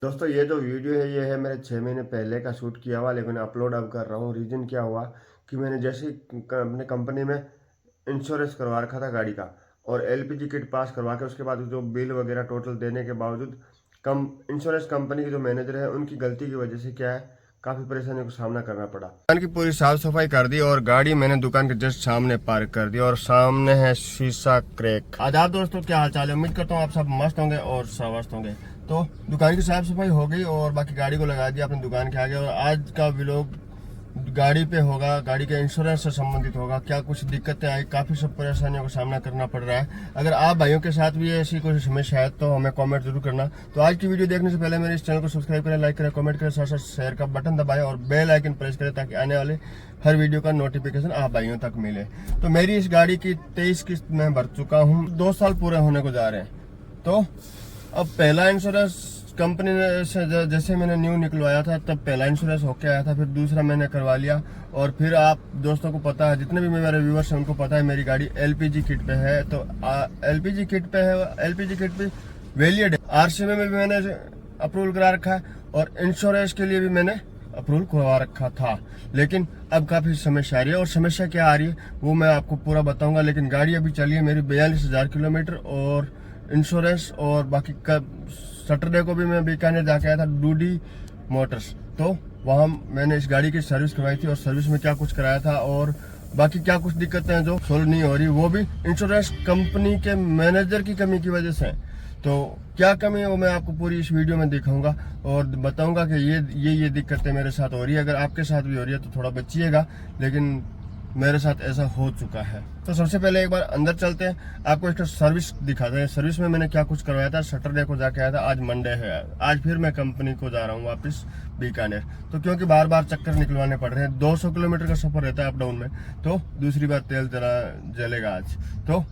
दोस्तों ये जो वीडियो है ये है मेरे 6 महीने पहले का शूट किया हुआ, लेकिन अपलोड अब कर रहा हूँ। रीज़न क्या हुआ कि मैंने जैसे ही अपने कंपनी में इंश्योरेंस करवा रखा था गाड़ी का, और एलपीजी किट पास करवा के उसके बाद जो बिल वगैरह टोटल देने के बावजूद कम इंश्योरेंस कंपनी के जो मैनेजर है उनकी गलती की वजह से क्या है, काफ़ी परेशानियों का सामना करना पड़ा। दुकान की पूरी साफ सफाई कर दी और गाड़ी मैंने दुकान के जस्ट सामने पार्क कर दी और सामने है शीशा क्रैक। आदाब दोस्तों, क्या हाल चाल है? उम्मीद करता हूँ आप सब मस्त होंगे और स्वस्थ होंगे। तो दुकान की साफ सफाई हो गई और बाकी गाड़ी को लगा दिया अपनी दुकान के आगे, और आज का व्लॉग गाड़ी पे होगा, गाड़ी के इंश्योरेंस से संबंधित होगा। क्या कुछ दिक्कतें आई, काफ़ी सब परेशानियों का सामना करना पड़ रहा है। अगर आप भाइयों के साथ भी ऐसी कोई समस्या है तो हमें कमेंट जरूर करना। तो आज की वीडियो देखने से पहले मेरे इस चैनल को सब्सक्राइब करें, लाइक करें, कमेंट करें, साथ साथ शेयर का बटन दबाएं और बेल आइकन प्रेस करें ताकि आने वाले हर वीडियो का नोटिफिकेशन आप भाइयों तक मिले। तो मेरी इस गाड़ी की 23 किस्त मैं भर चुका हूँ, 2 साल पूरे होने को जा रहे हैं। तो अब पहला इंश्योरेंस कंपनी ने जैसे मैंने न्यू निकलवाया था तब पहला इंश्योरेंस होके आया था, फिर दूसरा मैंने करवा लिया। और फिर आप दोस्तों को पता है, जितने भी मेरे व्यूवर्स हैं उनको पता है मेरी गाड़ी एलपीजी किट पे है। तो एलपीजी किट पे है, एलपीजी किट पे वैलिड है। आरसी में भी मैंने अप्रूवल करा रखा है और इंश्योरेंस के लिए भी मैंने अप्रूवल करवा रखा था। लेकिन अब काफ़ी समस्या आ रही है, और समस्या क्या आ रही है वो मैं आपको पूरा बताऊंगा। लेकिन गाड़ी अभी चली है मेरी 42,000 किलोमीटर, और इंश्योरेंस और बाकी सैटरडे को भी मैं बीकानेर जाके आया था डूडी मोटर्स। तो वहाँ मैंने इस गाड़ी की सर्विस करवाई थी, और सर्विस में क्या कुछ कराया था और बाकी क्या कुछ दिक्कतें हैं जो सोल्व नहीं हो रही, वो भी इंश्योरेंस कंपनी के मैनेजर की कमी की वजह से। तो क्या कमी है वो मैं आपको पूरी इस वीडियो में दिखाऊंगा और बताऊंगा कि ये दिक्कतें मेरे साथ हो रही है। अगर आपके साथ भी हो रही है तो थोड़ा बचिएगा, लेकिन मेरे साथ ऐसा हो चुका है। तो सबसे पहले एक बार अंदर चलते हैं, आपको इसका सर्विस दिखाते हैं। सर्विस में मैंने क्या कुछ करवाया था। सैटरडे को जाके आया था, आज मंडे है, आज फिर मैं कंपनी को जा रहा हूँ वापस बीकानेर। तो क्योंकि बार बार चक्कर निकलवाने पड़ रहे हैं, 200 किलोमीटर का सफर रहता है अप डाउन में, तो दूसरी बार तेल जलेगा आज। तो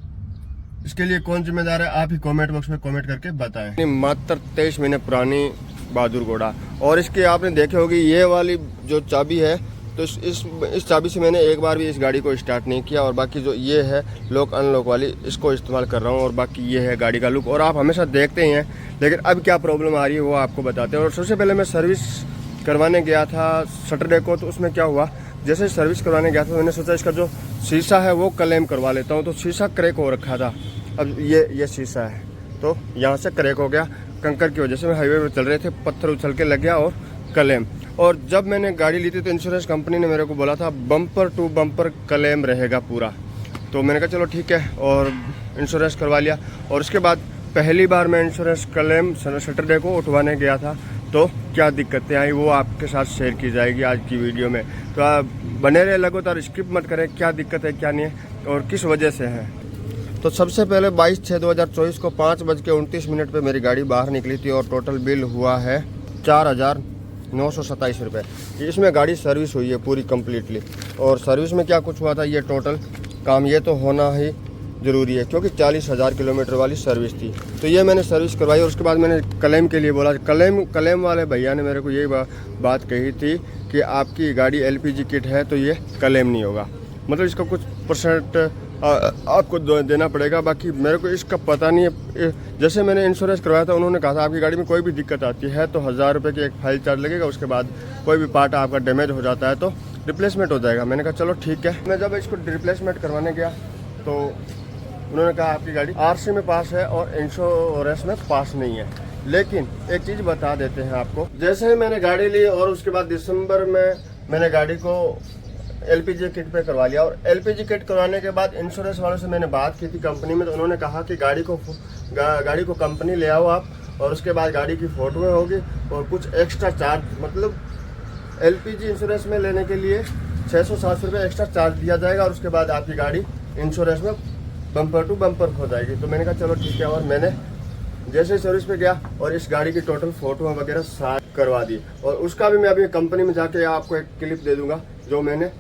इसके लिए कौन जिम्मेदार है आप ही कमेंट बॉक्स में कमेंट करके बताएं। मात्र 23 महीने पुरानी बहादुर घोड़ा, और इसकी आपने देखे होगी ये वाली जो चाबी है, तो इस चाबी से मैंने एक बार भी इस गाड़ी को स्टार्ट नहीं किया। और बाकी जो ये है लॉक अनलॉक वाली, इसको इस्तेमाल कर रहा हूँ। और बाकी ये है गाड़ी का लुक, और आप हमेशा देखते ही हैं। लेकिन अब क्या प्रॉब्लम आ रही है वो आपको बताते हैं। और सबसे पहले मैं सर्विस करवाने गया था सैटरडे को, तो उसमें क्या हुआ, जैसे सर्विस करवाने गया था मैंने सोचा इसका जो शीशा है वो क्लेम करवा लेता हूँ। तो शीशा क्रैक हो रखा था। अब ये शीशा है, तो यहाँ से क्रैक हो गया कंकर की वजह से। हाईवे पर चल रहे थे, पत्थर उछल के लग गया और क्लेम। और जब मैंने गाड़ी ली थी तो इंश्योरेंस कंपनी ने मेरे को बोला था बम्पर टू बम्पर क्लेम रहेगा पूरा। तो मैंने कहा चलो ठीक है, और इंश्योरेंस करवा लिया। और उसके बाद पहली बार मैं इंश्योरेंस क्लेम सैटरडे को उठवाने गया था, तो क्या दिक्कतें आई वो आपके साथ शेयर की जाएगी आज की वीडियो में। तो आप बने रहे लगातार, स्किप मत करें, क्या दिक्कत है क्या नहीं है और किस वजह से है। तो सबसे पहले 22/6/2024 को 5:29 पर मेरी गाड़ी बाहर निकली थी, और टोटल बिल हुआ है 4,927 रुपये। इसमें गाड़ी सर्विस हुई है पूरी कम्प्लीटली। और सर्विस में क्या कुछ हुआ था, ये टोटल काम ये तो होना ही ज़रूरी है क्योंकि 40,000 किलोमीटर वाली सर्विस थी। तो ये मैंने सर्विस करवाई, और उसके बाद मैंने क्लेम के लिए बोला। क्लेम वाले भैया ने मेरे को यही बात कही थी कि आपकी गाड़ी एलपीजी किट है तो ये क्लेम नहीं होगा, मतलब इसका कुछ परसेंट आपको देना पड़ेगा। बाकी मेरे को इसका पता नहीं है। जैसे मैंने इंश्योरेंस करवाया था उन्होंने कहा था आपकी गाड़ी में कोई भी दिक्कत आती है तो 1,000 रुपये की एक फाइल चार्ज लगेगा, उसके बाद कोई भी पार्ट आपका डैमेज हो जाता है तो रिप्लेसमेंट हो जाएगा। मैंने कहा चलो ठीक है। मैं जब इसको रिप्लेसमेंट करवाने गया तो उन्होंने कहा आपकी गाड़ी आरसी में पास है और इंश्योरेंस में पास नहीं है। लेकिन एक चीज़ बता देते हैं आपको, जैसे ही मैंने गाड़ी ली और उसके बाद दिसंबर में मैंने गाड़ी को एलपीजी किट पे करवा लिया। और एलपीजी किट करवाने के बाद इंश्योरेंस वालों से मैंने बात की थी कंपनी में, तो उन्होंने कहा कि गाड़ी को कंपनी ले आओ आप, और उसके बाद गाड़ी की फोटोएं होगी और कुछ एक्स्ट्रा चार्ज, मतलब एलपीजी इंश्योरेंस में लेने के लिए 607 रुपये एक्स्ट्रा चार्ज दिया जाएगा, और उसके बाद आपकी गाड़ी इंश्योरेंस में बम्पर टू बम्पर हो जाएगी। तो मैंने कहा चलो ठीक है, और मैंने जैसे ही सर्विस पे गया और इस गाड़ी की टोटल फोटो वगैरह साथ करवा दी। और उसका भी मैं अभी कंपनी में जाके आपको एक क्लिप दे दूंगा जो मैंने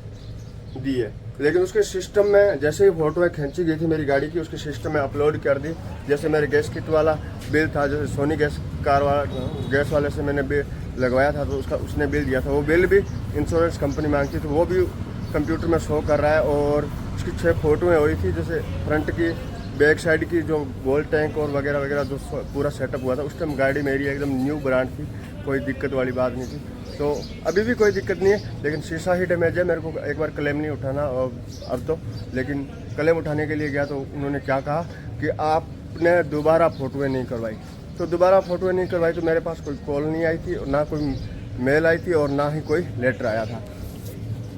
दी है। लेकिन उसके सिस्टम में जैसे ही फोटोएं खींची गई थी मेरी गाड़ी की, उसके सिस्टम में अपलोड कर दी। जैसे मेरे गैस किट वाला बिल था, जैसे सोनी गैस वाले से मैंने बिल लगवाया था, तो उसने बिल दिया था, वो बिल भी इंश्योरेंस कंपनी मांगती थी, वो भी कंप्यूटर में शो कर रहा है। और उसकी 6 फोटोएं हुई थी, जैसे फ्रंट की बैक साइड की जो गोल टैंक और वगैरह वगैरह जो पूरा सेटअप हुआ था, उस टाइम गाड़ी मेरी एकदम न्यू ब्रांड थी, कोई दिक्कत वाली बात नहीं थी। तो अभी भी कोई दिक्कत नहीं है, लेकिन शीशा ही डैमेज है। मेरे को एक बार क्लेम नहीं उठाना और अब तो, लेकिन क्लेम उठाने के लिए गया तो उन्होंने क्या कहा कि आपने दोबारा फ़ोटोएँ नहीं करवाई। तो दोबारा फ़ोटोएँ नहीं करवाई तो मेरे पास कोई कॉल नहीं आई थी, ना कोई मेल आई थी और ना ही कोई लेटर आया था,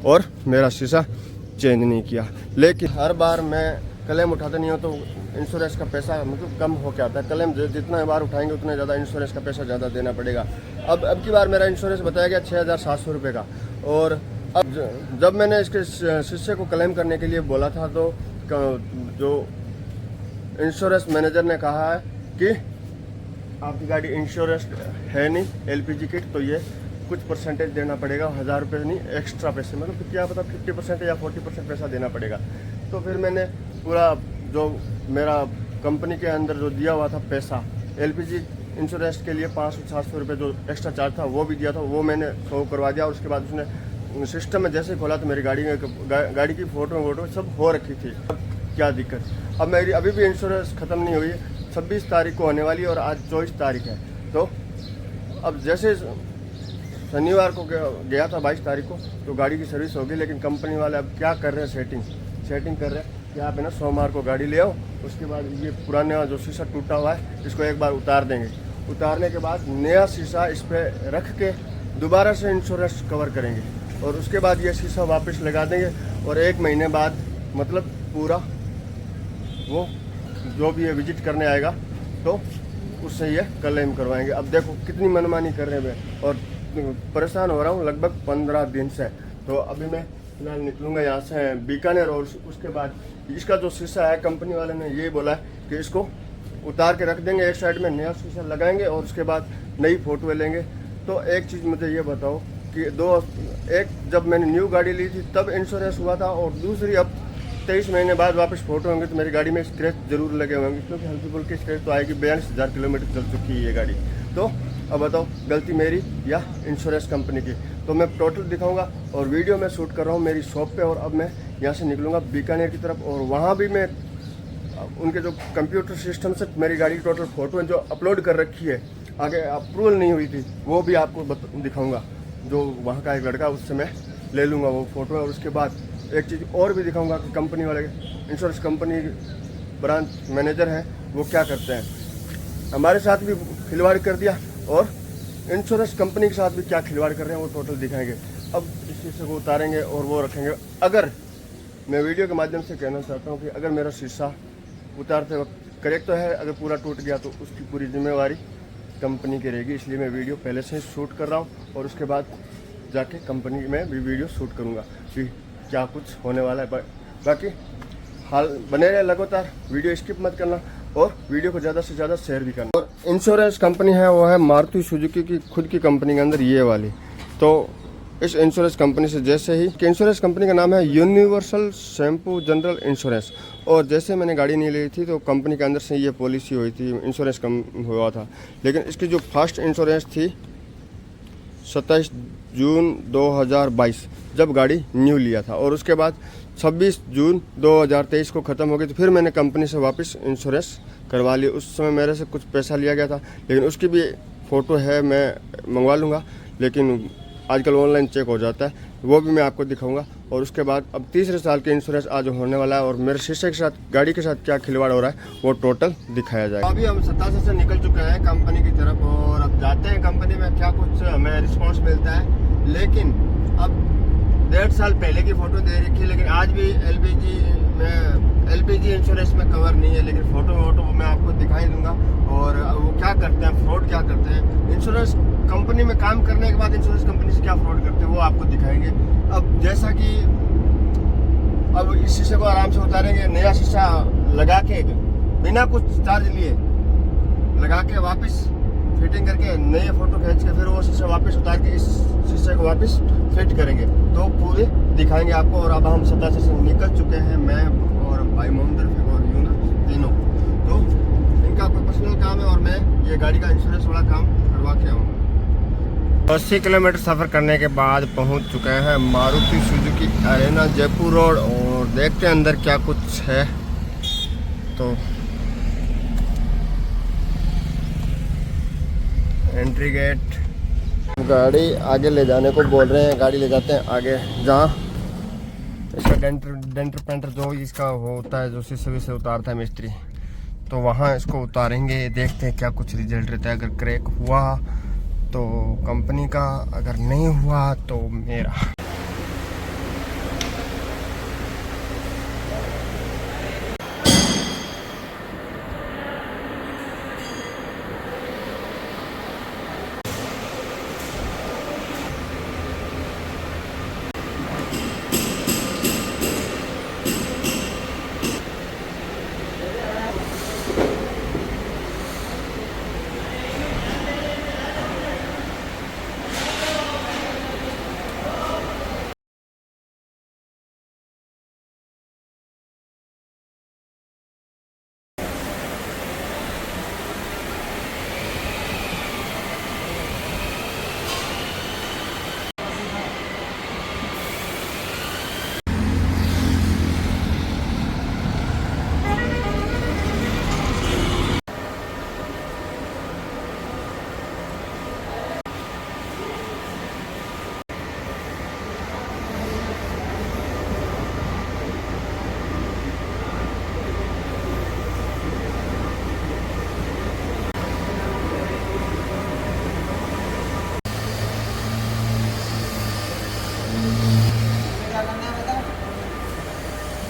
और मेरा शीशा चेंज नहीं किया। लेकिन हर बार मैं क्लेम उठाते नहीं हो तो इंश्योरेंस का पैसा मतलब कम हो के आता है। क्लेम जितना बार उठाएंगे उतना ज़्यादा इंश्योरेंस का पैसा ज़्यादा देना पड़ेगा। अब की बार मेरा इंश्योरेंस बताया गया 6,700 रुपये का, और अब जब मैंने इसके शीशे को क्लेम करने के लिए बोला था तो जो इंश्योरेंस मैनेजर ने कहा है कि आपकी गाड़ी इंश्योरेंस है नहीं, LPG किट, तो ये कुछ परसेंटेज देना पड़ेगा, 1,000 रुपये नहीं, एक्स्ट्रा पैसे, मतलब क्या पता 50% या 40% पैसा देना पड़ेगा। तो फिर मैंने पूरा जो मेरा कंपनी के अंदर जो दिया हुआ था पैसा, LPG इंश्योरेंस के लिए 500-700 रुपये जो एक्स्ट्रा चार्ज था वो भी दिया था, वो मैंने शो करवा दिया। और उसके बाद उसने सिस्टम में जैसे ही खोला तो मेरी गाड़ी की फ़ोटो सब हो रखी थी। अब क्या दिक्कत, अब मेरी अभी भी इंश्योरेंस ख़त्म नहीं हुई, 26 तारीख को होने वाली है और आज 24 तारीख है। तो अब जैसे शनिवार को गया था 22 तारीख को, तो गाड़ी की सर्विस होगी, लेकिन कंपनी वाले अब क्या कर रहे हैं, सेटिंग कर रहे हैं कि आप है ना सोमवार को गाड़ी ले आओ, उसके बाद ये पुराना जो शीशा टूटा हुआ है इसको एक बार उतार देंगे, उतारने के बाद नया शीशा इस पर रख के दोबारा से इंश्योरेंस कवर करेंगे, और उसके बाद ये शीशा वापस लगा देंगे, और 1 महीने बाद मतलब पूरा वो जो भी ये विजिट करने आएगा तो उससे ये क्लेम करवाएंगे। अब देखो कितनी मनमानी कर रहे हैं, और परेशान हो रहा हूँ लगभग 15 दिन से। तो अभी मैं फिलहाल निकलूँगा यहाँ से बीकानेर, और उसके बाद इसका जो शीशा है कंपनी वाले ने ये बोला है कि इसको उतार के रख देंगे, एक साइड में नया शीशा लगाएंगे और उसके बाद नई फ़ोटो लेंगे। तो एक चीज़ मुझे ये बताओ कि एक जब मैंने न्यू गाड़ी ली थी तब इंश्योरेंस हुआ था, और दूसरी अब 23 महीने बाद वापस फ़ोटो होंगे तो मेरी गाड़ी में स्क्रैच जरूर लगे होंगे, क्योंकि हल्की फुल्की स्क्रैच तो आएगी। 42,000 किलोमीटर चल चुकी है ये गाड़ी। तो अब बताओ गलती मेरी या इंश्योरेंस कंपनी की। तो मैं टोटल दिखाऊंगा, और वीडियो में शूट कर रहा हूँ मेरी शॉप पे, और अब मैं यहाँ से निकलूँगा बीकानेर की तरफ, और वहाँ भी मैं उनके जो कंप्यूटर सिस्टम से मेरी गाड़ी की टोटल फ़ोटो जो अपलोड कर रखी है, आगे अप्रूवल नहीं हुई थी, वो भी आपको दिखाऊँगा। जो वहाँ का एक लड़का, उससे मैं ले लूँगा वो फ़ोटो, और उसके बाद एक चीज़ और भी दिखाऊँगा कि कंपनी वाले इंश्योरेंस कंपनी ब्रांच मैनेजर हैं वो क्या करते हैं। हमारे साथ भी खिलवाड़ कर दिया, और इंश्योरेंस कंपनी के साथ भी क्या खिलवाड़ कर रहे हैं वो टोटल दिखाएंगे। अब इस शीशे को उतारेंगे और वो रखेंगे। अगर मैं वीडियो के माध्यम से कहना चाहता हूँ कि अगर मेरा शीशा उतारते वक्त करेक्ट तो है, अगर पूरा टूट गया तो उसकी पूरी जिम्मेवारी कंपनी की रहेगी। इसलिए मैं वीडियो पहले से ही शूट कर रहा हूँ, और उसके बाद जाके कंपनी में भी वीडियो शूट करूँगा कि क्या कुछ होने वाला है। बाकी हाल बने रहे लगातार, वीडियो स्किप मत करना, और वीडियो को ज़्यादा से ज़्यादा शेयर भी करना। और इंश्योरेंस कंपनी है वो है मारुति सुजुकी की खुद की कंपनी के अंदर ये वाली। तो इस इंश्योरेंस कंपनी से जैसे ही कि इंश्योरेंस कंपनी का नाम है यूनिवर्सल शैम्पू जनरल इंश्योरेंस, और जैसे मैंने गाड़ी नहीं ली थी तो कंपनी के अंदर से ये पॉलिसी हुई थी, इंश्योरेंस कम हुआ था। लेकिन इसकी जो फर्स्ट इंश्योरेंस थी 27 जून 2022 जब गाड़ी न्यू लिया था, और उसके बाद 26 जून 2023 को ख़त्म हो गई। तो फिर मैंने कंपनी से वापस इंश्योरेंस करवा ली। उस समय मेरे से कुछ पैसा लिया गया था, लेकिन उसकी भी फ़ोटो है, मैं मंगवा लूँगा, लेकिन आजकल ऑनलाइन चेक हो जाता है, वो भी मैं आपको दिखाऊंगा। और उसके बाद अब तीसरे साल के इंश्योरेंस आज होने वाला है, और मेरे शीशे के साथ गाड़ी के साथ क्या खिलवाड़ हो रहा है वो टोटल दिखाया जाएगा। अभी हम 27 से निकल चुके हैं कंपनी की तरफ, और अब जाते हैं कंपनी में क्या कुछ हमें रिस्पॉन्स मिलता है। लेकिन अब 1.5 साल पहले की फ़ोटो दे रखी है, लेकिन आज भी LPG इंश्योरेंस में कवर नहीं है, लेकिन फ़ोटो मैं आपको दिखाई दूंगा। और वो क्या करते हैं, फ्रॉड क्या करते हैं, इंश्योरेंस कंपनी में काम करने के बाद इंश्योरेंस कंपनी से क्या फ्रॉड करते हैं वो आपको दिखाएंगे। अब जैसा कि अब इस शीशे को आराम से उतारेंगे, नया शीशा लगा के बिना कुछ चार्ज लिए लगा के वापस फिटिंग करके नए फ़ोटो खींच के फिर वो शीशा वापस उतार के इस शीशे को वापस फिट करेंगे, तो पूरे दिखाएंगे आपको। और अब हम 27 से निकल चुके हैं, मैं और भाई मोहम्मद रफीक और यूना तीनों। तो इनका कोई पर्सनल काम है, और मैं ये गाड़ी का इंश्योरेंस वाला काम करवा के आऊँगा। 80 किलोमीटर सफ़र करने के बाद पहुँच चुके हैं Maruti Suzuki Arena Jaipur road, और देखते हैं अंदर क्या कुछ है। तो एंट्री गेट, गाड़ी आगे ले जाने को बोल रहे हैं, गाड़ी ले जाते हैं आगे जहाँ इसका डेंटर पेंटर जो इसका होता है, जो शीशे से उतारता है मिस्त्री, तो वहाँ इसको उतारेंगे। देखते हैं क्या कुछ रिजल्ट रहता है। अगर क्रैक हुआ तो कंपनी का, अगर नहीं हुआ तो मेरा।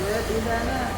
ये दूसरा है ना।